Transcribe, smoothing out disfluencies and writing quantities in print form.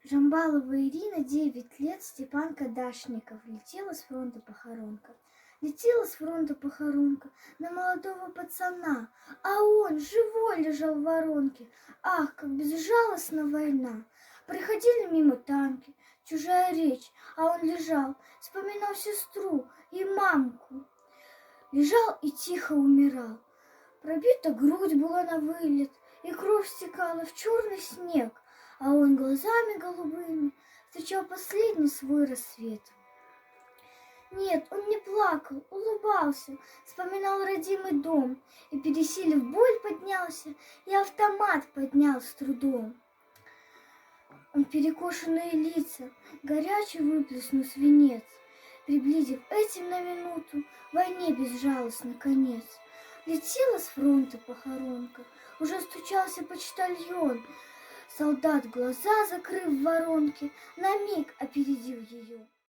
Жамбалова Ирина, 9 лет, Степан Кадашников. Летела с фронта похоронка. Летела с фронта похоронка на молодого пацана, а он живой лежал в воронке. Ах, как безжалостна война! Проходили мимо танки, чужая речь, а он лежал, вспоминал сестру и мамку. Лежал и тихо умирал. Пробита грудь была на вылет, и кровь стекала в черный снег, а он глазами голубыми встречал последний свой рассвет. Нет, он не плакал, улыбался, вспоминал родимый дом, и, пересилив боль, поднялся, и автомат поднял с трудом. Он перекошенные лица, горячий выплеснул свинец, приблизив этим на минуту войне безжалостный конец. Летела с фронта похоронка, уже стучался почтальон. Солдат, глаза закрыв в воронке, на миг опередил ее.